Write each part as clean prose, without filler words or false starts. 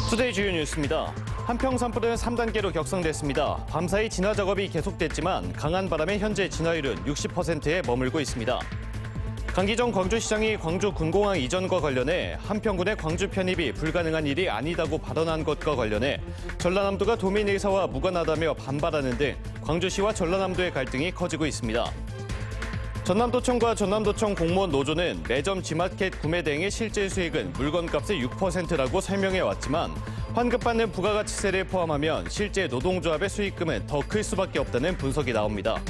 투데이 주요 뉴스입니다. 한평 산불은 3단계로 격상됐습니다. 밤사이 진화 작업이 계속됐지만 강한 바람에 현재 진화율은 60%에 머물고 있습니다. 강기정 광주시장이 광주 군공항 이전과 관련해 한평군의 광주 편입이 불가능한 일이 아니다고 발언한 것과 관련해 전라남도가 도민 의사와 무관하다며 반발하는 등 광주시와 전라남도의 갈등이 커지고 있습니다. 전남도청과 전남도청 공무원 노조는 매점 G마켓 구매 대행의 실질 수익은 물건값의 6%라고 설명해왔지만 환급받는 부가가치세를 포함하면 실제 노동조합의 수익금은 더 클 수밖에 없다는 분석이 나옵니다.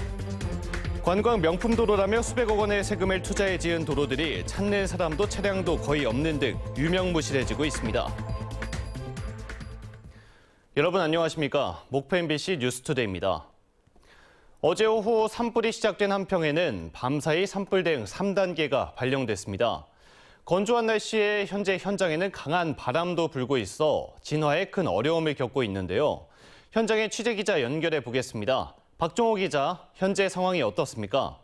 관광 명품도로라며 수백억 원의 세금을 투자해 지은 도로들이 찾는 사람도 차량도 거의 없는 등 유명무실해지고 있습니다. 여러분 안녕하십니까? 목포 MBC 뉴스투데이입니다. 어제 오후 산불이 시작된 한평에는 밤사이 산불 대응 3단계가 발령됐습니다. 건조한 날씨에 현재 현장에는 강한 바람도 불고 있어 진화에 큰 어려움을 겪고 있는데요. 현장에 취재기자 연결해 보겠습니다. 박종호 기자, 현재 상황이 어떻습니까?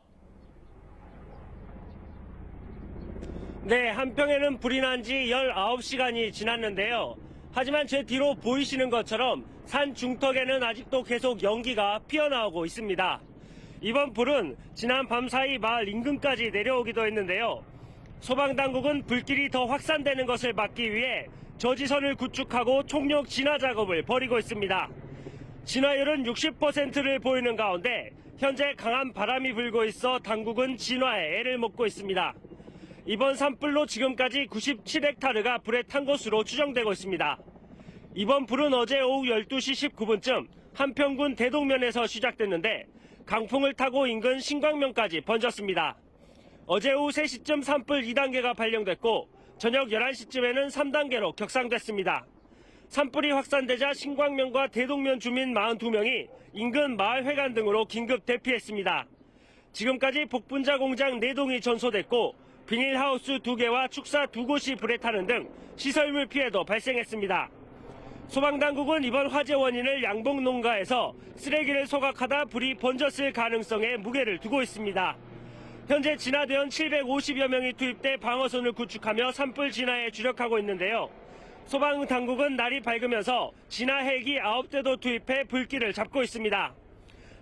네, 한평에는 불이 난 지 19시간이 지났는데요. 하지만 제 뒤로 보이시는 것처럼 산 중턱에는 아직도 계속 연기가 피어나오고 있습니다. 이번 불은 지난 밤 사이 마을 인근까지 내려오기도 했는데요. 소방당국은 불길이 더 확산되는 것을 막기 위해 저지선을 구축하고 총력 진화 작업을 벌이고 있습니다. 진화율은 60%를 보이는 가운데 현재 강한 바람이 불고 있어 당국은 진화에 애를 먹고 있습니다. 이번 산불로 지금까지 97헥타르가 불에 탄 것으로 추정되고 있습니다. 이번 불은 어제 오후 12시 19분쯤 한평군 대동면에서 시작됐는데 강풍을 타고 인근 신광면까지 번졌습니다. 어제 오후 3시쯤 산불 2단계가 발령됐고 저녁 11시쯤에는 3단계로 격상됐습니다. 산불이 확산되자 신광면과 대동면 주민 42명이 인근 마을회관 등으로 긴급 대피했습니다. 지금까지 복분자 공장 4동이 전소됐고 비닐하우스 2개와 축사 2곳이 불에 타는 등 시설물 피해도 발생했습니다. 소방당국은 이번 화재 원인을 양봉농가에서 쓰레기를 소각하다 불이 번졌을 가능성에 무게를 두고 있습니다. 현재 진화대원 750여 명이 투입돼 방어선을 구축하며 산불 진화에 주력하고 있는데요. 소방당국은 날이 밝으면서 진화 헬기 9대도 투입해 불길을 잡고 있습니다.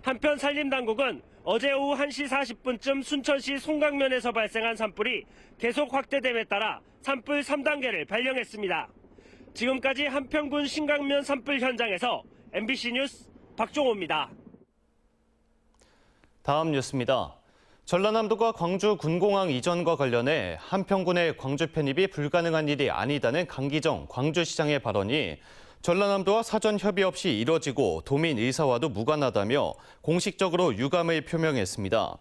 한편 산림당국은 어제 오후 1시 40분쯤 순천시 송강면에서 발생한 산불이 계속 확대됨에 따라 산불 3단계를 발령했습니다. 지금까지 한평군 신강면 산불 현장에서 MBC 뉴스 박종호입니다. 다음 뉴스입니다. 전라남도가 광주 군공항 이전과 관련해 한평군의 광주 편입이 불가능한 일이 아니다는 강기정 광주시장의 발언이 전라남도와 사전 협의 없이 이뤄지고 도민 의사와도 무관하다며 공식적으로 유감을 표명했습니다.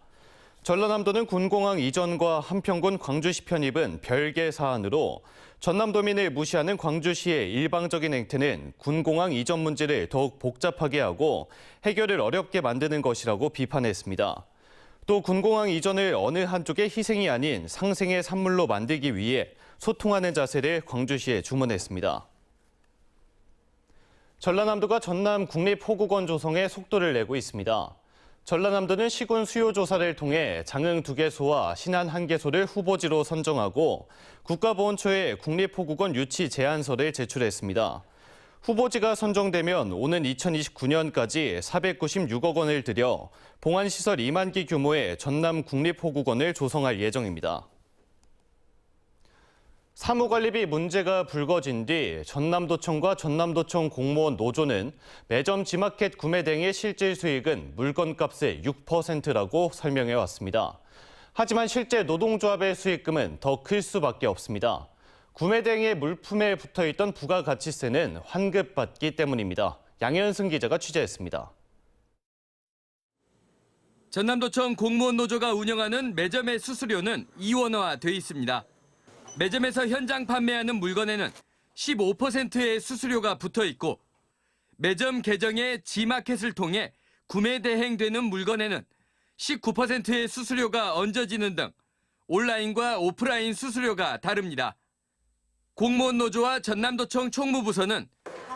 전라남도는 군공항 이전과 한평군 광주시 편입은 별개 사안으로 전남도민을 무시하는 광주시의 일방적인 행태는 군공항 이전 문제를 더욱 복잡하게 하고 해결을 어렵게 만드는 것이라고 비판했습니다. 또 군공항 이전을 어느 한쪽의 희생이 아닌 상생의 산물로 만들기 위해 소통하는 자세를 광주시에 주문했습니다. 전라남도가 전남 국립호국원 조성에 속도를 내고 있습니다. 전라남도는 시군 수요 조사를 통해 장흥 2개소와 신안 1개소를 후보지로 선정하고 국가보훈처에 국립호국원 유치 제안서를 제출했습니다. 후보지가 선정되면 오는 2029년까지 496억 원을 들여 봉안시설 2만 기 규모의 전남 국립호국원을 조성할 예정입니다. 사무관리비 문제가 불거진 뒤 전남도청과 전남도청 공무원 노조는 매점 G마켓 구매 대행의 실질 수익은 물건값의 6%라고 설명해왔습니다. 하지만 실제 노동조합의 수익금은 더 클 수밖에 없습니다. 구매 대행의 물품에 붙어있던 부가가치세는 환급받기 때문입니다. 양현승 기자가 취재했습니다. 전남도청 공무원 노조가 운영하는 매점의 수수료는 이원화돼 있습니다. 매점에서 현장 판매하는 물건에는 15%의 수수료가 붙어 있고 매점 계정의 G마켓을 통해 구매 대행되는 물건에는 19%의 수수료가 얹어지는 등 온라인과 오프라인 수수료가 다릅니다. 공무원 노조와 전남도청 총무부서는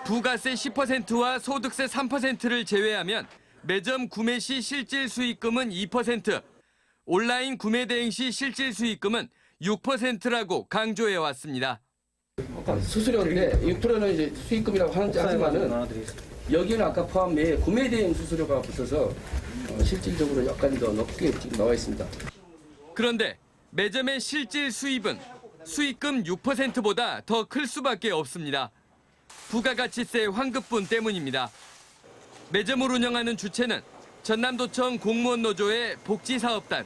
부가세 10%와 소득세 3%를 제외하면 매점 구매 시 실질 수익금은 2%, 온라인 구매 대행 시 실질 수익금은 6%라고 강조해왔습니다. 수수료인데 6%는 이제 수익금이라고 하지만은 여기는 아까 포함해 구매 대행 수수료가 붙어서 실질적으로 약간 더 높게 지금 나와 있습니다. 그런데 매점의 실질 수입은 수익금 6%보다 더 클 수밖에 없습니다. 부가가치세 환급분 때문입니다. 매점을 운영하는 주체는 전남도청 공무원노조의 복지사업단.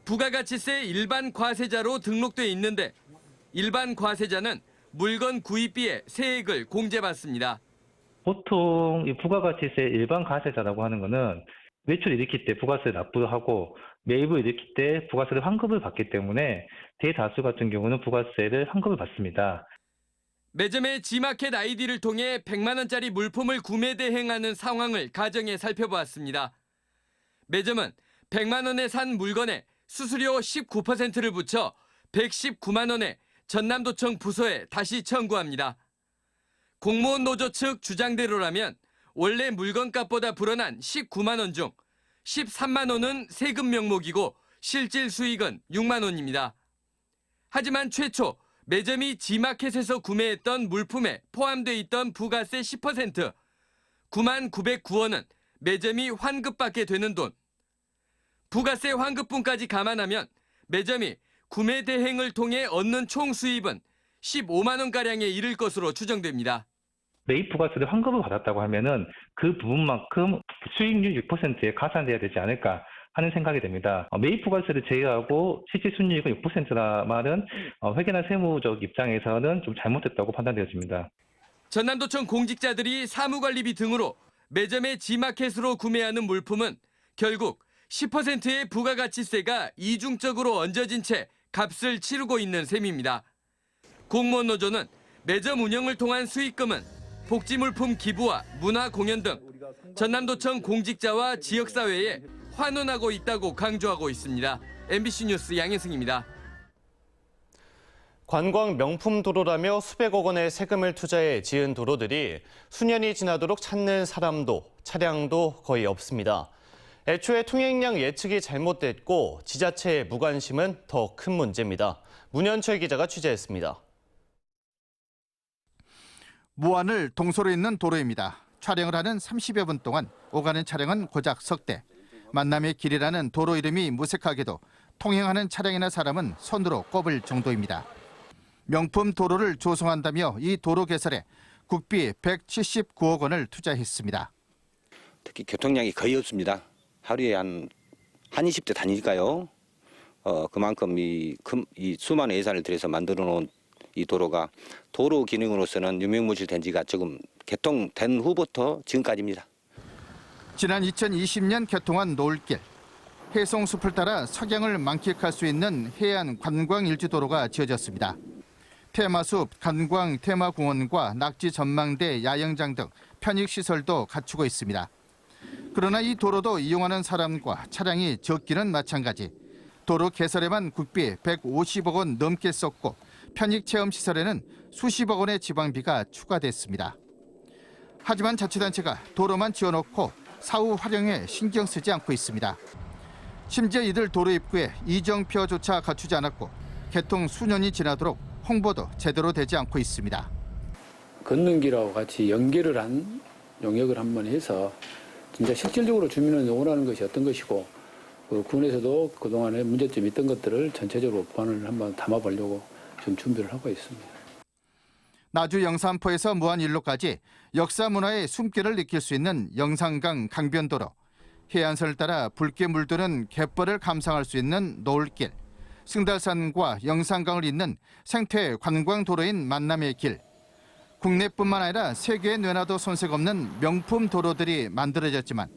부가가치세 일반 과세자로 등록돼 있는데 일반 과세자는 물건 구입비에 세액을 공제받습니다. 보통 이 부가가치세 일반 과세자라고 하는 거는 매출 일으킬 때 부가세를 납부하고 매입을 일으킬 때 부가세를 환급을 받기 때문에 대다수 같은 경우는 부가세를 환급을 받습니다. 매점의 G마켓 아이디를 통해 100만 원짜리 물품을 구매 대행하는 상황을 가정해 살펴보았습니다. 매점은 100만 원에 산 물건에 수수료 19%를 붙여 119만 원에 전남도청 부서에 다시 청구합니다. 공무원 노조 측 주장대로라면 원래 물건값보다 불어난 19만 원 중 13만 원은 세금 명목이고 실질 수익은 6만 원입니다. 하지만 최초 매점이 G마켓에서 구매했던 물품에 포함돼 있던 부가세 10%, 9만 909원은 매점이 환급받게 되는 돈. 부가세 환급분까지 감안하면 매점이 구매 대행을 통해 얻는 총 수입은 15만 원가량에 이를 것으로 추정됩니다. 매입 부가세를 환급을 받았다고 하면은 그 부분만큼 수익률 6%에 가산돼야 되지 않을까 하는 생각이 됩니다. 매입 부가세를 제외하고 실질 순이익은 6%라 말은 회계나 세무적 입장에서는 좀 잘못됐다고 판단되어집니다. 전남도청 공직자들이 사무관리비 등으로 매점의 G마켓으로 구매하는 물품은 결국 10%의 부가가치세가 이중적으로 얹어진 채 값을 치르고 있는 셈입니다. 공무원 노조는 매점 운영을 통한 수익금은 복지물품 기부와 문화공연 등 전남도청 공직자와 지역사회에 환원하고 있다고 강조하고 있습니다. MBC 뉴스 양혜승입니다. 관광 명품 도로라며 수백억 원의 세금을 투자해 지은 도로들이 수년이 지나도록 찾는 사람도 차량도 거의 없습니다. 애초에 통행량 예측이 잘못됐고 지자체의 무관심은 더 큰 문제입니다. 문현철 기자가 취재했습니다. 무안을 동서로 잇는 도로입니다. 촬영을 하는 30여 분 동안 오가는 차량은 고작 석 대. 만남의 길이라는 도로 이름이 무색하게도 통행하는 차량이나 사람은 손으로 꼽을 정도입니다. 명품 도로를 조성한다며 이 도로 개설에 국비 179억 원을 투자했습니다. 특히 교통량이 거의 없습니다. 하루에 한 20대 다니니까요. 그만큼 이 수많은 예산을 들여서 만들어 놓은 이 도로가 도로 기능으로서는 유명무실된 지가 조금 개통된 후부터 지금까지입니다. 지난 2020년 개통한 노을길. 해송숲을 따라 석양을 만끽할 수 있는 해안 관광 일지도로가 지어졌습니다. 테마숲, 관광 테마공원과 낙지 전망대, 야영장 등 편익시설도 갖추고 있습니다. 그러나 이 도로도 이용하는 사람과 차량이 적기는 마찬가지. 도로 개설에만 국비 150억 원 넘게 썼고 편익체험시설에는 수십억 원의 지방비가 추가됐습니다. 하지만 자치단체가 도로만 지어놓고 사후 활용에 신경 쓰지 않고 있습니다. 심지어 이들 도로 입구에 이정표조차 갖추지 않았고 개통 수년이 지나도록 홍보도 제대로 되지 않고 있습니다. 걷는 길하고 같이 연계를 한 용역을 한번 해서 진짜 실질적으로 주민을 원하는 것이 어떤 것이고 그 군에서도 그동안에 문제점이 있던 것들을 전체적으로 보완을 한번 담아보려고 지금 준비를 하고 있습니다. 나주 영산포에서 무안일로까지 역사 문화의 숨결을 느낄 수 있는 영산강 강변도로, 해안선을 따라 붉게 물드는 갯벌을 감상할 수 있는 노을길, 승달산과 영산강을 잇는 생태 관광도로인 만남의 길, 국내뿐만 아니라 세계에 내놔도 손색 없는 명품 도로들이 만들어졌지만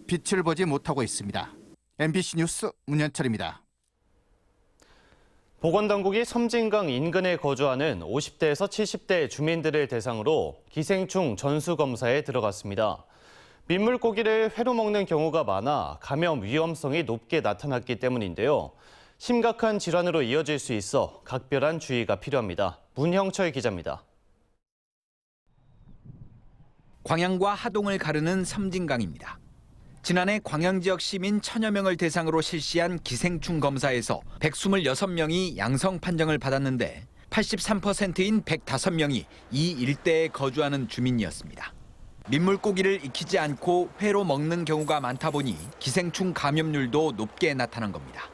빛을 보지 못하고 있습니다. MBC 뉴스 문현철입니다. 보건당국이 섬진강 인근에 거주하는 50대에서 70대 주민들을 대상으로 기생충 전수검사에 들어갔습니다. 민물고기를 회로 먹는 경우가 많아 감염 위험성이 높게 나타났기 때문인데요. 심각한 질환으로 이어질 수 있어 각별한 주의가 필요합니다. 문형철 기자입니다. 광양과 하동을 가르는 섬진강입니다. 지난해 광양 지역 시민 1000여 명을 대상으로 실시한 기생충 검사에서 126명이 양성 판정을 받았는데 83%인 105명이 이 일대에 거주하는 주민이었습니다. 민물고기를 익히지 않고 회로 먹는 경우가 많다 보니 기생충 감염률도 높게 나타난 겁니다.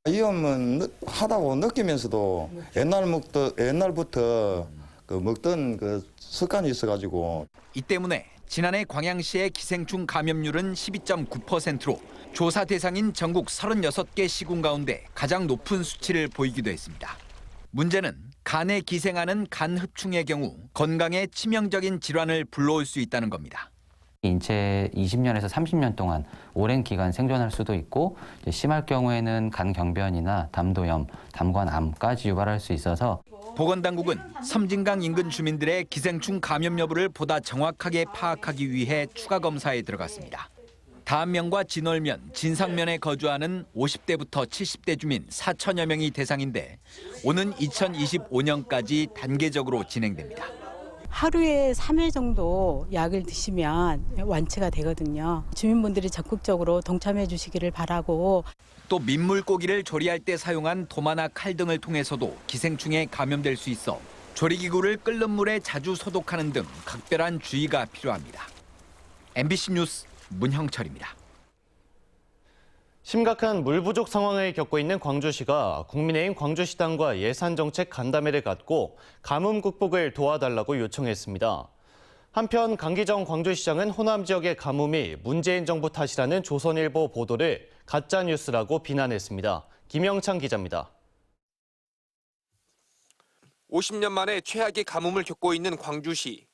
위험은 하다고 느끼면서도 옛날부터 먹던 그 습관이 있어가지고. 이 때문에 지난해 광양시의 기생충 감염률은 12.9%로 조사 대상인 전국 36개 시군 가운데 가장 높은 수치를 보이기도 했습니다. 문제는 간에 기생하는 간흡충의 경우 건강에 치명적인 질환을 불러올 수 있다는 겁니다. 인체에 20년에서 30년 동안 오랜 기간 생존할 수도 있고 심할 경우에는 간경변이나 담도염, 담관암까지 유발할 수 있어서 보건당국은 섬진강 인근 주민들의 기생충 감염 여부를 보다 정확하게 파악하기 위해 추가 검사에 들어갔습니다. 다안면과 진월면, 진상면에 거주하는 50대부터 70대 주민 4천여 명이 대상인데 오는 2025년까지 단계적으로 진행됩니다. 하루에 3회 정도 약을 드시면 완치가 되거든요. 주민분들이 적극적으로 동참해 주시기를 바라고. 또 민물고기를 조리할 때 사용한 도마나 칼 등을 통해서도 기생충에 감염될 수 있어 조리기구를 끓는 물에 자주 소독하는 등 각별한 주의가 필요합니다. MBC 뉴스 문형철입니다. 심각한 물 부족 상황을 겪고 있는 광주시가 국민의힘 광주시당과 예산정책 간담회를 갖고 가뭄 극복을 도와달라고 요청했습니다. 한편 강기정 광주시장은 호남 지역의 가뭄이 문재인 정부 탓이라는 조선일보 보도를 가짜뉴스라고 비난했습니다. 김영창 기자입니다. 50년 만에 최악의 가뭄을 겪고 있는 광주시.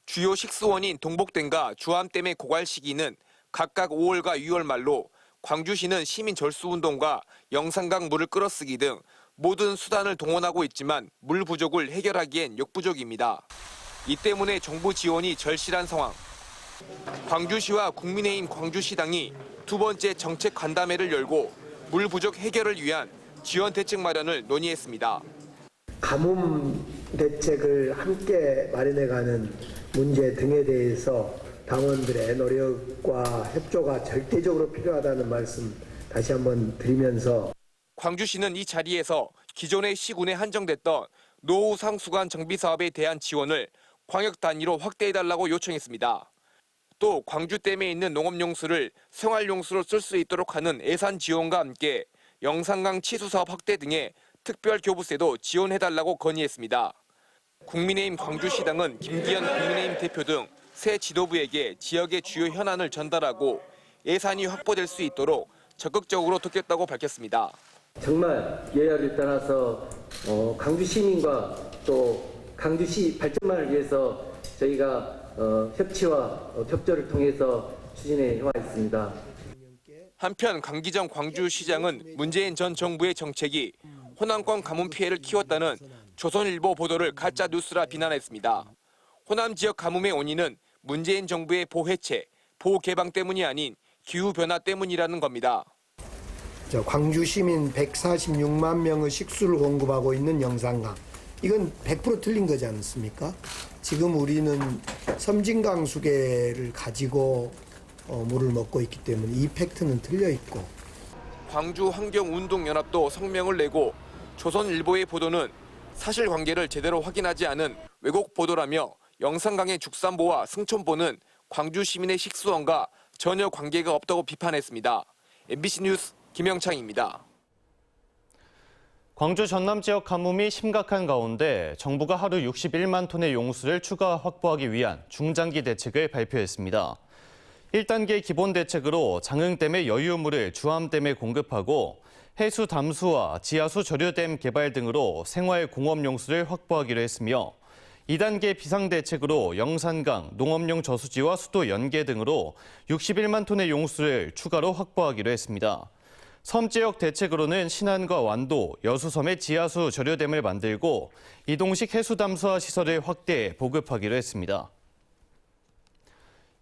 주요 식수원인 동복댐과 주암댐의 고갈 시기는 각각 5월과 6월 말로 광주시는 시민 절수운동과 영산강 물을 끌어쓰기 등 모든 수단을 동원하고 있지만 물 부족을 해결하기엔 역부족입니다. 이 때문에 정부 지원이 절실한 상황. 광주시와 국민의힘 광주시당이 두 번째 정책 간담회를 열고 물 부족 해결을 위한 지원 대책 마련을 논의했습니다. 가뭄 대책을 함께 마련해가는 문제 등에 대해서 당원들의 노력과 협조가 절대적으로 필요하다는 말씀 다시 한번 드리면서 광주시는 이 자리에서 기존의 시군에 한정됐던 노후 상수관 정비 사업에 대한 지원을 광역 단위로 확대해달라고 요청했습니다. 또 광주댐에 있는 농업용수를 생활용수로 쓸 수 있도록 하는 예산 지원과 함께 영산강 치수사업 확대 등의 특별교부세도 지원해달라고 건의했습니다. 국민의힘 광주시당은 김기현 국민의힘 대표 등 새 지도부에게 지역의 주요 현안을 전달하고 예산이 확보될 수 있도록 적극적으로 돕겠다고 밝혔습니다. 정말 여야를 떠나서 광주 시민과 또 광주시 발전만을 위해서 저희가 협치와 협조를 통해서 추진해 왔습니다. 한편 강기정 광주시장은 문재인 전 정부의 정책이 호남권 가뭄 피해를 키웠다는 조선일보 보도를 가짜 뉴스라 비난했습니다. 호남 지역 가뭄의 원인은 문재인 정부의 보해체, 보개방 때문이 아닌 기후변화 때문이라는 겁니다. 광주 시민 146만 명의 식수를 공급하고 있는 영산강. 이건 100% 틀린 거지 않습니까? 지금 우리는 섬진강 수계를 가지고 물을 먹고 있기 때문에 이 팩트는 틀려 있고. 광주 환경운동연합도 성명을 내고 조선일보의 보도는 사실관계를 제대로 확인하지 않은 왜곡 보도라며 영산강의 죽산보와 승천보는 광주 시민의 식수원과 전혀 관계가 없다고 비판했습니다. MBC 뉴스 김영창입니다. 광주 전남 지역 가뭄이 심각한 가운데 정부가 하루 61만 톤의 용수를 추가 확보하기 위한 중장기 대책을 발표했습니다. 1단계 기본 대책으로 장흥댐의 여유물을 주암댐에 공급하고 해수 담수와 지하수 저류댐 개발 등으로 생활 공업 용수를 확보하기로 했으며 2단계 비상대책으로 영산강, 농업용 저수지와 수도 연계 등으로 61만 톤의 용수를 추가로 확보하기로 했습니다. 섬 지역 대책으로는 신안과 완도, 여수섬의 지하수 저류댐을 만들고 이동식 해수 담수화 시설을 확대해 보급하기로 했습니다.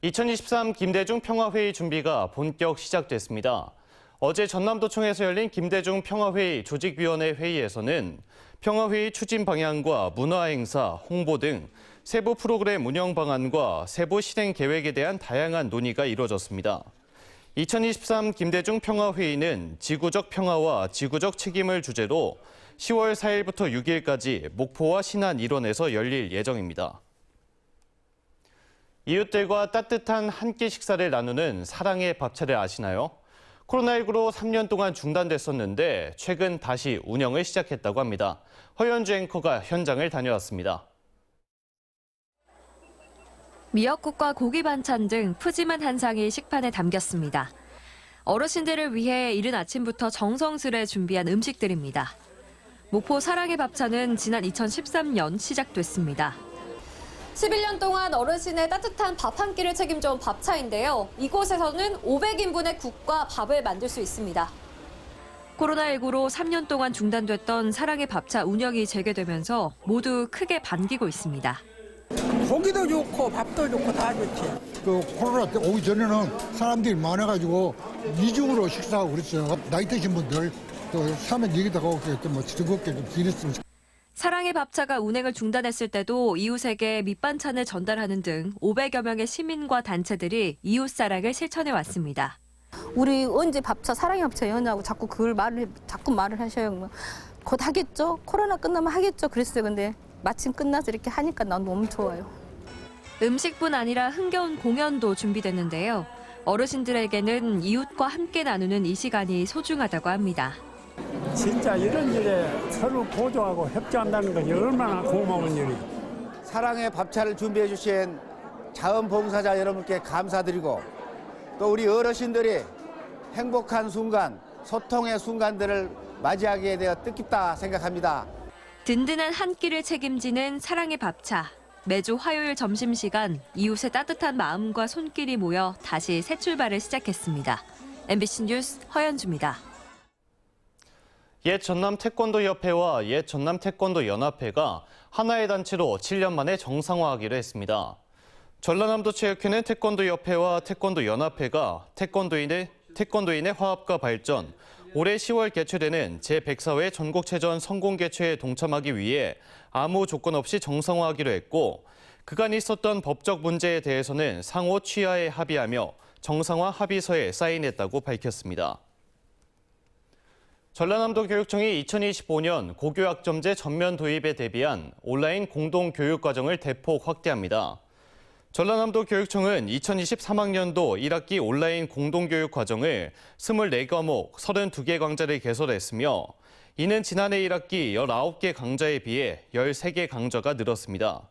2023 김대중 평화회의 준비가 본격 시작됐습니다. 어제 전남도청에서 열린 김대중 평화회의 조직위원회 회의에서는 평화회의 추진 방향과 문화행사, 홍보 등 세부 프로그램 운영 방안과 세부 실행 계획에 대한 다양한 논의가 이루어졌습니다. 2023 김대중 평화회의는 지구적 평화와 지구적 책임을 주제로 10월 4일부터 6일까지 목포와 신안 일원에서 열릴 예정입니다. 이웃들과 따뜻한 한 끼 식사를 나누는 사랑의 밥차를 아시나요? 코로나19로 3년 동안 중단됐었는데 최근 다시 운영을 시작했다고 합니다. 허연주 앵커가 현장을 다녀왔습니다. 미역국과 고기 반찬 등 푸짐한 한상이 식판에 담겼습니다. 어르신들을 위해 이른 아침부터 정성스레 준비한 음식들입니다. 목포 사랑의 밥차는 지난 2013년 시작됐습니다. 11년 동안 어르신의 따뜻한 밥 한 끼를 책임져온 밥차인데요. 이곳에서는 500인분의 국과 밥을 만들 수 있습니다. 코로나19로 3년 동안 중단됐던 사랑의 밥차 운영이 재개되면서 모두 크게 반기고 있습니다. 고기도 좋고 밥도 좋고 다 좋지. 그 코로나 때 오기 전에는 사람들이 많아가지고 이중으로 식사하고 그랬어요. 나이 드신 분들 또 사면 얘기도 하고 뭐 즐겁게 좀 지냈으면. 사랑의 밥차가 운행을 중단했을 때도 이웃에게 밑반찬을 전달하는 등 500여 명의 시민과 단체들이 이웃 사랑을 실천해 왔습니다. 우리 언제 밥차 사랑의 밥차 여냐고 자꾸 말을 하셔요. 곧 하겠죠? 코로나 끝나면 하겠죠? 그랬어요. 근데 마침 끝나서 이렇게 하니까 난 너무 좋아요. 음식뿐 아니라 흥겨운 공연도 준비됐는데요. 어르신들에게는 이웃과 함께 나누는 이 시간이 소중하다고 합니다. 진짜 이런 일에 서로 보조하고 협조한다는 것이 얼마나 고마운 일이죠. 사랑의 밥차를 준비해 주신 자원봉사자 여러분께 감사드리고 또 우리 어르신들이 행복한 순간, 소통의 순간들을 맞이하게 되어 뜻깊다 생각합니다. 든든한 한 끼를 책임지는 사랑의 밥차. 매주 화요일 점심시간 이웃의 따뜻한 마음과 손길이 모여 다시 새 출발을 시작했습니다. MBC 뉴스 허연주입니다. 옛 전남 태권도협회와 옛 전남 태권도연합회가 하나의 단체로 7년 만에 정상화하기로 했습니다. 전라남도 체육회는 태권도협회와 태권도연합회가 태권도인의 화합과 발전, 올해 10월 개최되는 제104회 전국체전 성공 개최에 동참하기 위해 아무 조건 없이 정상화하기로 했고, 그간 있었던 법적 문제에 대해서는 상호 취하에 합의하며 정상화 합의서에 사인했다고 밝혔습니다. 전라남도 교육청이 2025년 고교학점제 전면 도입에 대비한 온라인 공동교육과정을 대폭 확대합니다. 전라남도 교육청은 2023학년도 1학기 온라인 공동교육과정을 24과목 32개 강좌를 개설했으며 이는 지난해 1학기 19개 강좌에 비해 13개 강좌가 늘었습니다.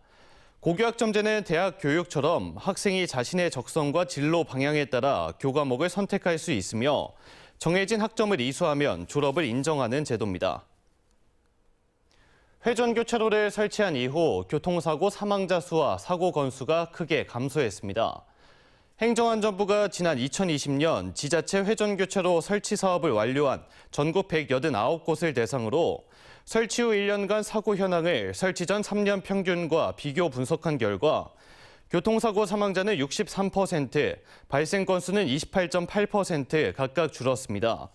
고교학점제는 대학 교육처럼 학생이 자신의 적성과 진로 방향에 따라 교과목을 선택할 수 있으며 정해진 학점을 이수하면 졸업을 인정하는 제도입니다. 회전교차로를 설치한 이후 교통사고 사망자 수와 사고 건수가 크게 감소했습니다. 행정안전부가 지난 2020년 지자체 회전교차로 설치 사업을 완료한 전국 189곳을 대상으로 설치 후 1년간 사고 현황을 설치 전 3년 평균과 비교 분석한 결과 교통사고 사망자는 63%, 발생 건수는 28.8% 각각 줄었습니다.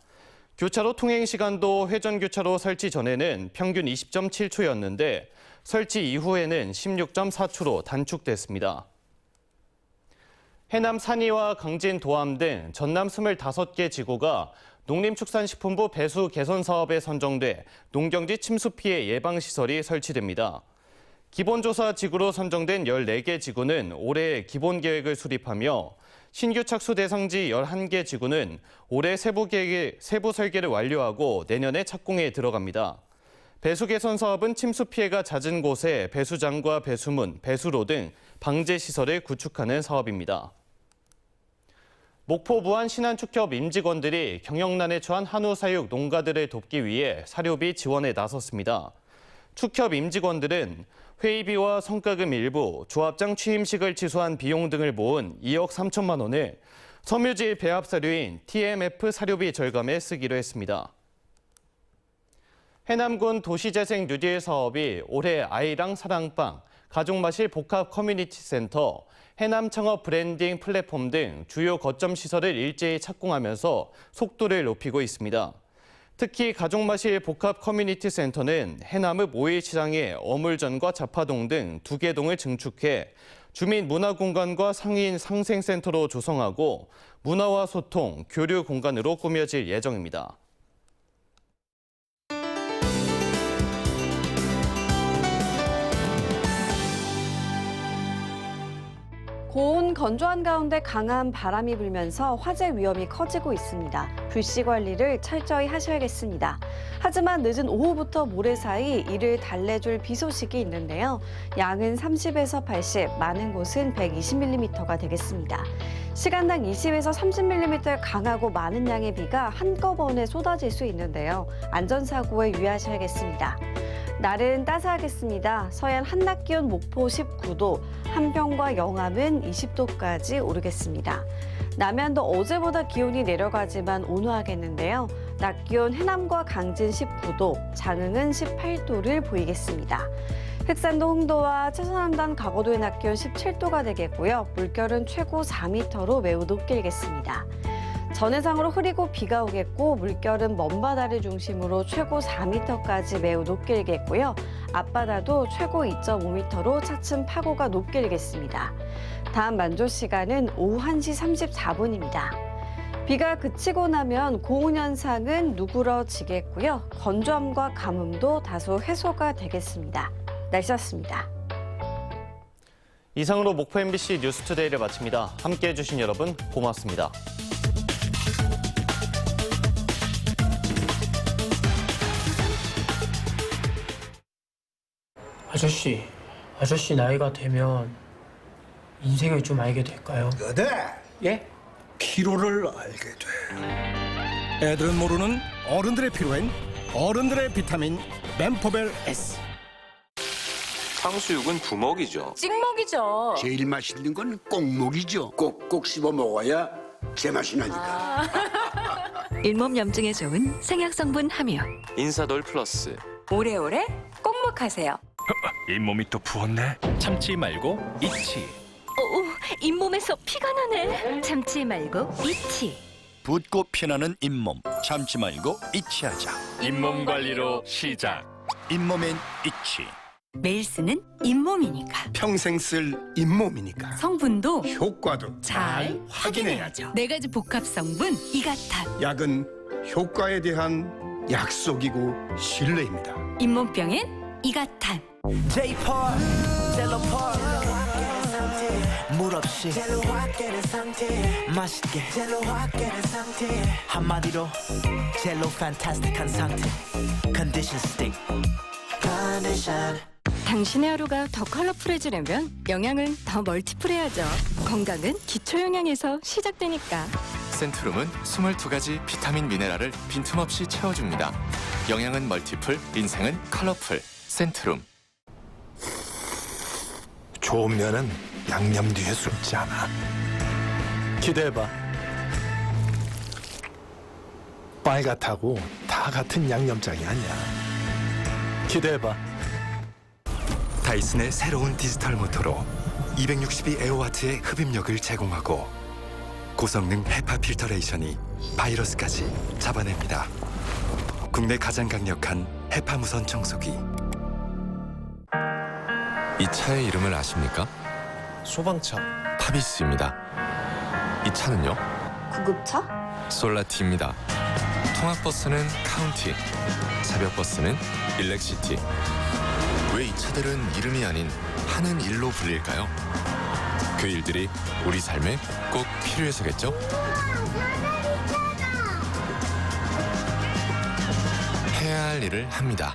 교차로 통행 시간도 회전교차로 설치 전에는 평균 20.7초였는데 설치 이후에는 16.4초로 단축됐습니다. 해남 산이와 강진 도암 등 전남 25개 지구가 농림축산식품부 배수 개선 사업에 선정돼 농경지 침수 피해 예방 시설이 설치됩니다. 기본조사 지구로 선정된 14개 지구는 올해 기본계획을 수립하며 신규 착수 대상지 11개 지구는 올해 세부 설계를 완료하고 내년에 착공에 들어갑니다. 배수 개선 사업은 침수 피해가 잦은 곳에 배수장과 배수문, 배수로 등 방제 시설을 구축하는 사업입니다. 목포 부안 신안축협 임직원들이 경영난에 처한 한우 사육 농가들을 돕기 위해 사료비 지원에 나섰습니다. 축협 임직원들은 회의비와 성과금 일부, 조합장 취임식을 취소한 비용 등을 모은 2억 3천만 원을 섬유질 배합 사료인 TMF 사료비 절감에 쓰기로 했습니다. 해남군 도시재생 뉴딜 사업이 올해 아이랑 사랑방, 가족마실 복합 커뮤니티 센터, 해남 창업 브랜딩 플랫폼 등 주요 거점 시설을 일제히 착공하면서 속도를 높이고 있습니다. 특히 가족마실 복합 커뮤니티 센터는 해남읍 5일시장의 어물전과 자파동 등 2개 동을 증축해 주민 문화공간과 상인 상생센터로 조성하고 문화와 소통, 교류 공간으로 꾸며질 예정입니다. 고온 건조한 가운데 강한 바람이 불면서 화재 위험이 커지고 있습니다. 불씨 관리를 철저히 하셔야겠습니다. 하지만 늦은 오후부터 모레 사이 이를 달래줄 비 소식이 있는데요. 양은 30에서 80, 많은 곳은 120mm가 되겠습니다. 시간당 20에서 30mm 강하고 많은 양의 비가 한꺼번에 쏟아질 수 있는데요. 안전사고에 유의하셔야겠습니다. 날은 따스하겠습니다. 서해안 한낮 기온 목포 19도, 한평과 영암은 20도까지 오르겠습니다. 남해안도 어제보다 기온이 내려가지만 온화하겠는데요. 낮 기온 해남과 강진 19도, 장흥은 18도를 보이겠습니다. 흑산도 홍도와 최서남단 가거도의 낮 기온 17도가 되겠고요. 물결은 최고 4m로 매우 높게 일겠습니다. 전해상으로 흐리고 비가 오겠고 물결은 먼바다를 중심으로 최고 4m까지 매우 높게 일겠고요. 앞바다도 최고 2.5m로 차츰 파고가 높게 일겠습니다. 다음 만조 시간은 오후 1시 34분입니다. 비가 그치고 나면 고온 현상은 누그러지겠고요. 건조함과 가뭄도 다소 해소가 되겠습니다. 날씨였습니다. 이상으로 목포 MBC 뉴스투데이를 마칩니다. 함께해 주신 여러분 고맙습니다. 아저씨 나이가 되면 인생을 좀 알게 될까요? 네. 예? 피로를 알게 돼. 애들은 모르는 어른들의 피로엔 어른들의 비타민 멤포벨 S. 탕수육은 부먹이죠. 찍먹이죠. 제일 맛있는 건 꼭먹이죠. 꼭꼭 씹어 먹어야 제맛이 나니까. 잇몸염증에 좋은 생약성분 함유. 인사돌 플러스. 오래오래 꼭먹하세요. 잇몸이 또 부었네. 참지 말고 잊지. 잇몸에서 피가 나네. 참지 말고 잊지. 붓고 피나는 잇몸. 참지 말고 잊지 하자. 잇몸 관리로 시작. 잇몸엔 잊지. 매일 쓰는 잇몸이니까. 평생 쓸 잇몸이니까. 성분도 효과도 잘 확인해야죠. 4가지 복합 성분 이가탄. 약은 효과에 대한 약속이고 신뢰입니다. 잇몸병엔 이가탄. 물 없이 맛있게 한마디로 젤로 판타스틱한 상태. 컨디션 스틱 컨디션. 당신의 하루가 더 컬러풀해지려면 영양은 더 멀티플해야죠. 건강은 기초 영양에서 시작되니까. 센트룸은 22가지 비타민 미네랄을 빈틈없이 채워줍니다. 영양은 멀티플, 인생은 컬러풀. 센트룸. 좋은 면은 양념 뒤에 숨지 않아. 기대해봐. 빨갛다고 다 같은 양념장이 아니야. 기대해봐. 다이슨의 새로운 디지털 모터로 262 에어와트의 흡입력을 제공하고 고성능 헤파 필터레이션이 바이러스까지 잡아냅니다. 국내 가장 강력한 헤파 무선 청소기. 이 차의 이름을 아십니까? 소방차. 타비스입니다. 이 차는요? 구급차? 솔라티입니다. 통학버스는 카운티, 새벽버스는 일렉시티. 왜 이 차들은 이름이 아닌 하는 일로 불릴까요? 그 일들이 우리 삶에 꼭 필요해서겠죠? 해야 할 일을 합니다.